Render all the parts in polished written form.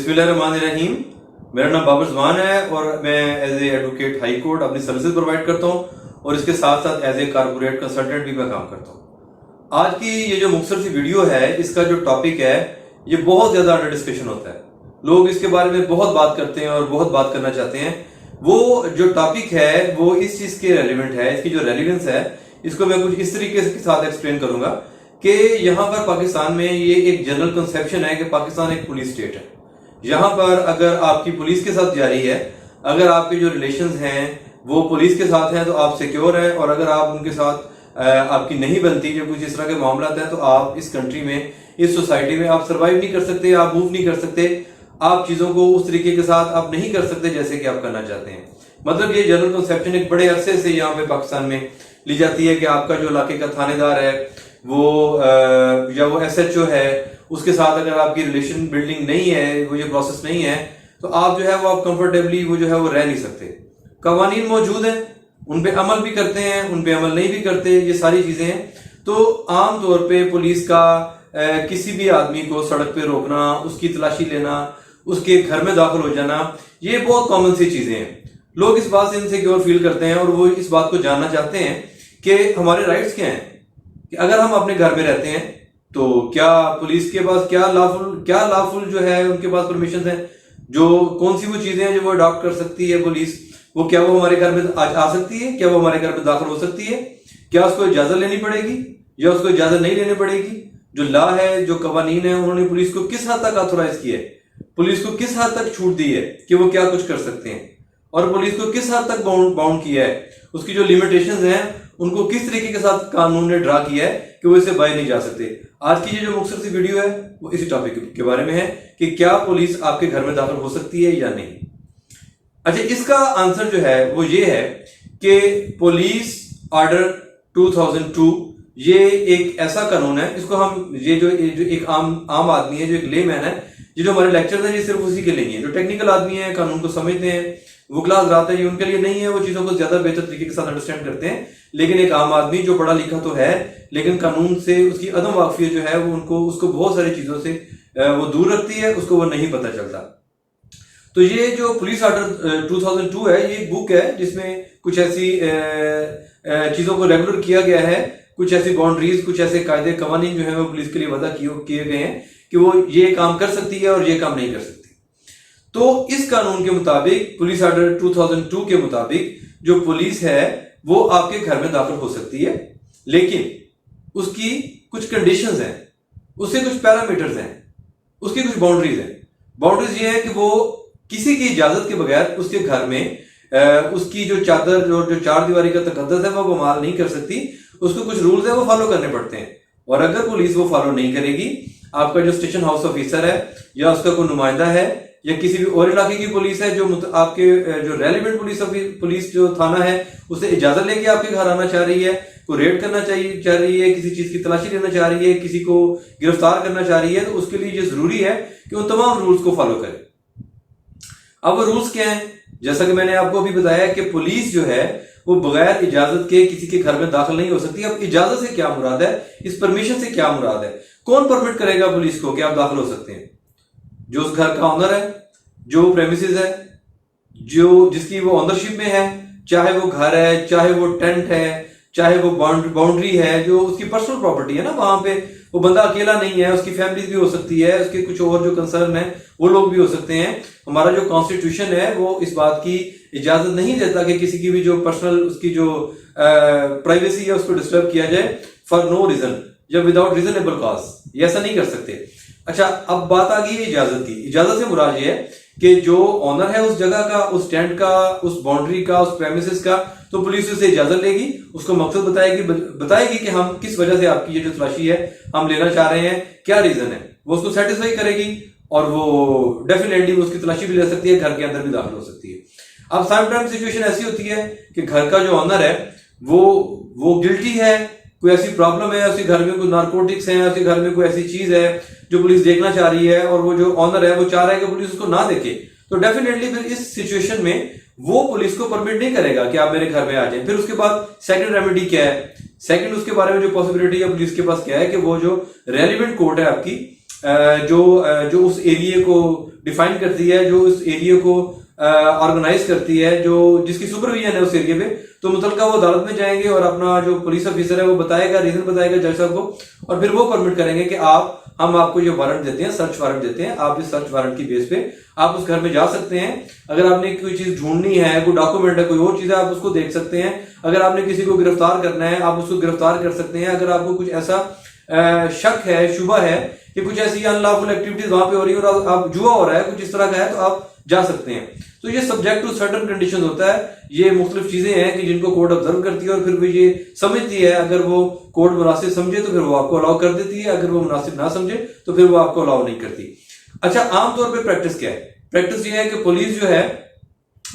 बिस्मिल्लाहिर्रहमानिर्रहीम। मेरा नाम बाबर ज़मान है और मैं as a advocate High Court अपनी सर्विसेज प्रोवाइड करता हूँ और इसके साथ साथ एज ए कारपोरेट कंसल्टेंट भी मैं काम करता हूँ। आज की ये जो मुख्तसर सी वीडियो है, इसका जो टॉपिक है ये बहुत ज़्यादा अंडर डिस्कशन होता है। लोग इसके बारे में बहुत बात करते हैं और बहुत बात करना चाहते हैं। वो जो टॉपिक है वो इस चीज़ के रेलिवेंट है, इसकी जो रेलिवेंस है इसको मैं कुछ इस तरीके के साथ एक्सप्लेन करूंगा कि यहाँ पर पाकिस्तान में ये एक जनरल कंसेप्शन है कि पाकिस्तान एक पुलिस स्टेट है। यहाँ पर अगर आपकी पुलिस के साथ जारी है, अगर आपके जो रिलेशंस हैं वो पुलिस के साथ हैं तो आप सिक्योर हैं, और अगर आप उनके साथ आपकी नहीं बनती, जो कुछ इस तरह के मामला हैं, तो आप इस कंट्री में, इस सोसाइटी में आप सर्वाइव नहीं कर सकते, आप मूव नहीं कर सकते, आप चीज़ों को उस तरीके के साथ आप नहीं कर सकते जैसे कि आप करना चाहते हैं। मतलब ये जनरल कंसेप्शन एक बड़े अरसे से यहाँ पे पाकिस्तान में ली जाती है कि आपका जो इलाके का थानेदार है वो या वो SHO है, उसके साथ अगर आपकी रिलेशन बिल्डिंग नहीं है, वो ये प्रोसेस नहीं है, तो आप जो है वो आप कंफर्टेबली वो जो है वो रह नहीं सकते। कवानीन मौजूद हैं, उन पे अमल भी करते हैं, उन पे अमल नहीं भी करते, ये सारी चीज़ें हैं। तो आम तौर पे पुलिस का किसी भी आदमी को सड़क पे रोकना, उसकी तलाशी लेना, उसके घर में दाखिल हो जाना, ये बहुत कॉमन सी चीज़ें हैं। लोग इस बात से इनसिक्योर फील करते हैं और वो इस बात को जानना चाहते हैं कि हमारे राइट्स क्या हैं, कि अगर हम अपने घर में रहते हैं तो क्या पुलिस के पास क्या लॉफुल जो है उनके पास परमिशन है, जो कौन सी वो चीजें हैं जो वो अडॉप्ट कर सकती है पुलिस, वो क्या वो हमारे घर में आ सकती है, क्या वो हमारे घर में दाखिल हो सकती है, क्या उसको इजाजत लेनी पड़ेगी या उसको इजाजत नहीं लेनी पड़ेगी। जो लॉ है, जो कवानीन है, उन्होंने पुलिस को किस हद तक ऑथोराइज किया है, पुलिस को किस हद तक छूट दी है कि वो क्या कुछ कर सकते हैं, और पुलिस को किस हद तक बाउंड किया है, उसकी जो लिमिटेशंस हैं उनको किस तरीके के साथ कानून ने ड्रा किया है कि वो इससे बाहर नहीं जा सकते। आज की ये जो मुख्तसर सी वीडियो है वो इसी टॉपिक के बारे में है कि क्या पुलिस आपके घर में दाखिल हो सकती है या नहीं। अच्छा, इसका आंसर जो है वो ये है कि पुलिस ऑर्डर 2002 ये एक ऐसा कानून है, इसको हम ये जो एक आम आदमी है, जो एक लेमैन है, ये जो हमारे लेक्चर्स हैं ये सिर्फ उसी के लिए है। जो टेक्निकल आदमी है, कानून को समझते हैं, वो क्लास हज़रात है, ये उनके लिए नहीं है, वो चीज़ों को ज़्यादा बेहतर तरीके के साथ अंडरस्टैंड करते हैं। लेकिन एक आम आदमी जो पढ़ा लिखा तो है लेकिन कानून से उसकी अदम वाकफियत जो है वो उसको बहुत सारी चीज़ों से वो दूर रखती है, उसको वो नहीं पता चलता। तो ये जो पुलिस ऑर्डर 2002 है, ये एक बुक है जिसमें कुछ ऐसी चीज़ों को रेगुलर किया गया है, कुछ ऐसी बाउंड्रीज, कुछ ऐसे कायदे कवानीन जो है वो पुलिस के लिए वदा किए गए हैं कि वो ये काम कर सकती है और ये काम नहीं कर सकती। तो इस कानून के मुताबिक, पुलिस ऑर्डर 2002 के मुताबिक, जो पुलिस है वो आपके घर में दाखिल हो सकती है, लेकिन उसकी कुछ कंडीशंस हैं, उसके कुछ पैरामीटर्स हैं, उसकी कुछ बाउंड्रीज हैं। बाउंड्रीज ये है कि वो किसी की इजाजत के बगैर उसके घर में उसकी जो चादर और जो चार दीवारी का तकद्दस है वो माल नहीं कर सकती। उसको कुछ रूल्स है वो फॉलो करने पड़ते हैं, और अगर पुलिस वो फॉलो नहीं करेगी, आपका जो स्टेशन हाउस ऑफिसर है या उसका कोई नुमाइंदा है या किसी भी और इलाके की पुलिस है जो आपके जो रेलिवेंट पुलिस जो थाना है उसे इजाजत लेके आपके घर आना चाह रही है, कोई रेड करना चाह रही है, किसी चीज की तलाशी लेना चाह रही है, किसी को गिरफ्तार करना चाह रही है, तो उसके लिए ये जरूरी है कि उन तमाम रूल्स को फॉलो करे। अब वो रूल्स क्या है? जैसा कि मैंने आपको अभी बताया कि पुलिस जो है वो बगैर इजाजत के किसी के घर में दाखिल नहीं हो सकती। अब इजाजत से क्या मुराद है, इस परमिशन से क्या मुराद है, कौन परमिट करेगा पुलिस को कि आप दाखिल हो सकते हैं? जो उस घर का ऑनर है, जो प्रेमिसेस है, जो जिसकी वो ओनरशिप में है, चाहे वो घर है, चाहे वो टेंट है, चाहे वो बाउंड्री है, जो उसकी पर्सनल प्रॉपर्टी है ना, वहां पे वो बंदा अकेला नहीं है, उसकी फैमिली भी हो सकती है, उसके कुछ और जो कंसर्न है वो लोग भी हो सकते हैं। हमारा जो कॉन्स्टिट्यूशन है वो इस बात की इजाजत नहीं देता कि किसी की भी जो पर्सनल उसकी जो प्राइवेसी है उसको डिस्टर्ब किया जाए फॉर नो रीजन या विदाउट रीजनेबल कॉज, ये ऐसा नहीं कर सकते। अच्छा, अब बात आ गई है इजाजत की। इजाजत से मुराद ये है कि जो ऑनर है उस जगह का, उस टेंट का, उस बाउंड्री का, उस प्रेमिसेस का, तो पुलिस उसे इजाजत लेगी, उसको मकसद बताएगी कि हम किस वजह से आपकी ये जो तलाशी है हम लेना चाह रहे हैं, क्या रीजन है, वो उसको सेटिस्फाई करेगी और वो डेफिनेटली उसकी तलाशी भी ले सकती है, घर के अंदर भी दाखिल हो सकती है। अब समटाइम सिचुएशन ऐसी होती है कि घर का जो ऑनर है वो गिल्टी है, कोई ऐसी प्रॉब्लम है, उसके घर में कोई नारकोटिक्स है, उसके घर में कोई ऐसी चीज है जो पुलिस देखना चाह रही है, और वो जो ऑनर है वो चाह रहा है कि पुलिस उसको ना देखे, तो डेफिनेटली फिर इस सिचुएशन में वो पुलिस को परमिट नहीं करेगा कि आप मेरे घर में आ जाए। फिर उसके बाद सेकंड रेमेडी क्या है, सेकंड उसके बारे में जो पॉसिबिलिटी है पुलिस के पास क्या है कि वो जो रेलिवेंट कोर्ट है आपकी, جو اس ایریے کو ڈیفائن کرتی ہے, جو اس ایریے کو آرگنائز کرتی ہے, جس کی سپرویژن ہے اس ایریے پہ, تو متعلقہ وہ عدالت میں جائیں گے اور اپنا جو پولیس آفیسر ہے وہ بتائے گا, ریزن بتائے گا جج صاحب کو, اور پھر وہ پرمٹ کریں گے کہ ہم آپ کو یہ وارنٹ دیتے ہیں, سرچ وارنٹ دیتے ہیں, آپ اس سرچ وارنٹ کی بیس پہ آپ اس گھر میں جا سکتے ہیں. اگر آپ نے کوئی چیز ڈھونڈنی ہے, کوئی ڈاکومنٹ ہے, کوئی اور چیز ہے, آپ اس کو دیکھ سکتے ہیں. اگر آپ نے کسی کو گرفتار کرنا ہے آپ اس کو گرفتار کر سکتے ہیں. اگر آپ کو کچھ ایسا شک ہے, شبہ ہے کہ کچھ ایسی ان لافل ایکٹیویٹیز وہاں پہ ہو رہی ہے اور آپ جوا ہو رہا ہے, کچھ اس طرح کا ہے, تو آپ جا سکتے ہیں. تو یہ سبجیکٹ ٹو سرٹن کنڈیشن ہوتا ہے. یہ مختلف چیزیں ہیں کہ جن کو کورٹ آبزرو کرتی ہے اور پھر وہ یہ سمجھتی ہے, اگر وہ کورٹ مناسب سمجھے تو پھر وہ آپ کو الاؤ کر دیتی ہے, اگر وہ مناسب نہ سمجھے تو پھر وہ آپ کو الاؤ نہیں کرتی. اچھا, عام طور پہ پریکٹس کیا ہے؟ پریکٹس یہ ہے کہ پولیس جو ہے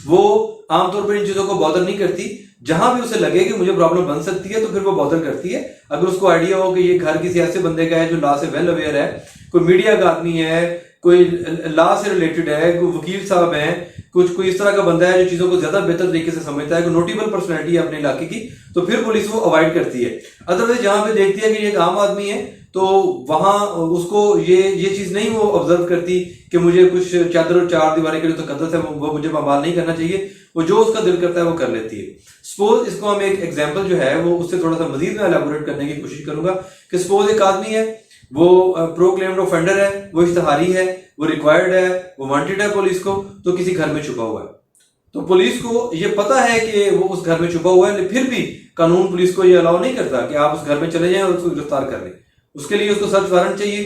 وہ عام طور پر ان چیزوں کو بادر نہیں کرتی. جہاں بھی اسے لگے کہ مجھے پرابلم بن سکتی ہے تو پھر وہ بادر کرتی ہے. اگر اس کو آئیڈیا ہو کہ یہ گھر کسی ایسے بندے کا ہے جو لا سے ویل اویئر ہے, کوئی میڈیا کا آدمی ہے, کوئی لا سے ریلیٹڈ ہے, کوئی وکیل صاحب ہیں, کوئی اس طرح کا بندہ ہے جو چیزوں کو زیادہ بہتر طریقے سے سمجھتا ہے, کوئی نوٹیبل پرسنالٹی ہے اپنے علاقے کی, تو پھر پولیس وہ اوائڈ کرتی ہے. ادروائز جہاں پہ دیکھتی ہے کہ یہ ایک عام آدمی ہے تو وہاں اس کو یہ چیز نہیں وہ آبزرو کرتی کہ مجھے کچھ چادر اور چار دیواری کے جو تقدس ہے وہ مجھے پامال نہیں کرنا چاہیے. وہ جو اس کا دل کرتا ہے وہ کر لیتی ہے. سپوز اس کو ہم ایک ایگزامپل جو ہے وہ اس سے تھوڑا سا مزید میں الیبوریٹ کرنے کی کوشش کروں گا کہ سپوز ایک آدمی ہے, وہ پروکلیمڈ آفینڈر ہے, وہ اشتہاری ہے, وہ ریکوائرڈ ہے, وہ وانٹیڈ ہے پولیس کو, تو کسی گھر میں چھپا ہوا ہے. تو پولیس کو یہ پتا ہے کہ وہ اس گھر میں چھپا ہوا ہے, پھر بھی قانون پولیس کو یہ الاؤ نہیں کرتا کہ آپ اس گھر میں چلے جائیں اور اس کو گرفتار کر لیں. اس کے لیے اس کو سرچ وارنٹ چاہیے,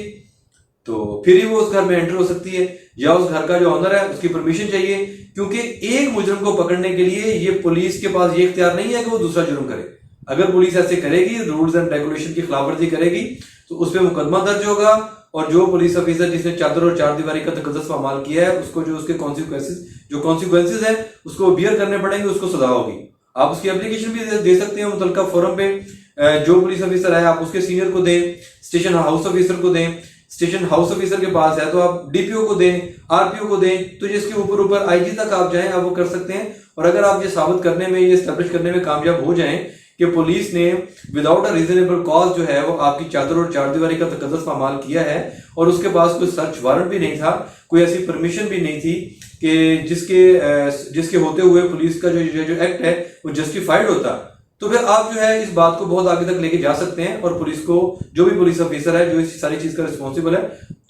تو پھر ہی وہ اس گھر میں انٹر ہو سکتی ہے, یا اس گھر کا جو آنر ہے اس کی پرمیشن چاہیے. کیونکہ ایک مجرم کو پکڑنے کے لیے یہ پولیس کے پاس یہ اختیار نہیں ہے کہ وہ دوسرا جرم کرے. اگر پولیس ایسے کرے گی, رولز اینڈ ریگولیشن کی خلاف ورزی کرے گی, تو اس پہ مقدمہ درج ہوگا, اور جو پولیس آفیسر جس نے چادر اور چار دیواری کا تقدس پامال کیا ہے اس کو جو اس کے کانسیکوینسز ہیں اس کو بیئر کرنے پڑیں گے, اس کو سزا ہوگی. آپ اس کی اپلیکیشن بھی دے سکتے ہیں متعلقہ فورم پہ. جو پولیس آفیسر ہے آپ اس کے سینئر کو دیں, اسٹیشن ہاؤس آفیسر کو دیں, اسٹیشن ہاؤس آفیسر کے پاس ہے تو آپ ڈی پی او کو دیں, آر پی او کو دیں, تو جس کے اوپر آئی جی تک آپ جائیں آپ وہ کر سکتے ہیں. اور اگر آپ یہ ثابت کرنے میں, یہ اسٹیبلش کرنے میں کامیاب ہو جائیں کہ پولیس نے وداؤٹ اے ریزنیبل کاز جو ہے وہ آپ کی چادر اور چار دیواری کا تقدس پامال کیا ہے, اور اس کے پاس کوئی سرچ وارنٹ بھی نہیں تھا, کوئی ایسی پرمیشن بھی نہیں تھی کہ جس کے ہوتے ہوئے پولیس کا جو ایکٹ ہے وہ جسٹیفائڈ ہوتا, تو پھر آپ جو ہے اس بات کو بہت آگے تک لے کے جا سکتے ہیں, اور پولیس کو, جو بھی پولیس آفیسر ہے جو اس ساری چیز کا رسپانسبل ہے,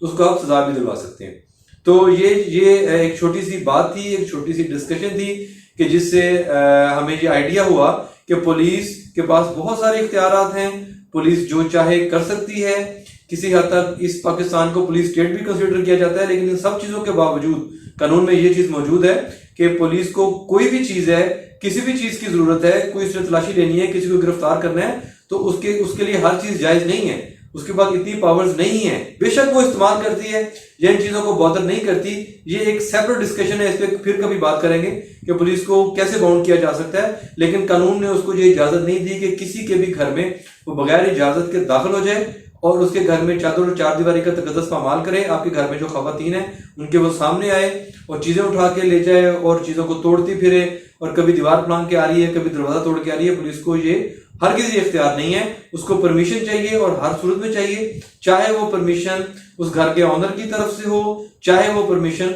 اس کو آپ سزا بھی دلوا سکتے ہیں. تو یہ ایک چھوٹی سی بات تھی, ایک چھوٹی سی ڈسکشن تھی کہ جس سے ہمیں یہ آئیڈیا ہوا کہ پولیس کے پاس بہت سارے اختیارات ہیں, پولیس جو چاہے کر سکتی ہے. کسی حد تک اس پاکستان کو پولیس اسٹیٹ بھی کنسیڈر کیا جاتا ہے, لیکن ان سب چیزوں کے باوجود قانون میں یہ چیز موجود ہے کہ پولیس کو کوئی بھی چیز ہے, کسی بھی چیز کی ضرورت ہے, کوئی سے تلاشی لینی ہے, کسی کو گرفتار کرنا ہے, تو اس کے لیے ہر چیز جائز نہیں ہے, اس کے پاس اتنی پاورز نہیں ہیں. بے شک وہ استعمال کرتی ہے یا ان چیزوں کو بادر نہیں کرتی, یہ ایک سیپریٹ ڈسکشن ہے, اس پہ پھر کبھی بات کریں گے کہ پولیس کو کیسے باؤنڈ کیا جا سکتا ہے. لیکن قانون نے اس کو یہ اجازت نہیں دی کہ کسی کے بھی گھر میں وہ بغیر اجازت کے داخل ہو جائے اور اس کے گھر میں چادر اور چار دیواری کا تقدس پامال کرے. آپ کے گھر میں جو خواتین ہیں ان کے وہ سامنے آئے اور چیزیں اٹھا کے لے جائے اور چیزوں کو توڑتی پھرے, اور کبھی دیوار پلانگ کے آ رہی ہے, کبھی دروازہ توڑ کے آ رہی ہے. پولیس کو یہ ہر کسی اختیار نہیں ہے, اس کو پرمیشن چاہیے, اور ہر صورت میں چاہیے, چاہے وہ پرمیشن اس گھر کے آنر کی طرف سے ہو, چاہے وہ پرمیشن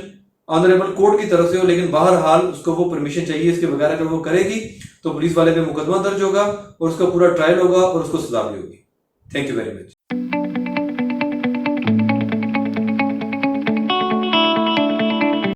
آنریبل کورٹ کی طرف سے ہو, لیکن بہرحال اس کو وہ پرمیشن چاہیے. اس کے بغیر اگر وہ کرے گی تو پولیس والے پہ مقدمہ درج ہوگا اور اس کا پورا ٹرائل ہوگا اور اس کو سزا بھی ہوگی. Thank you very much.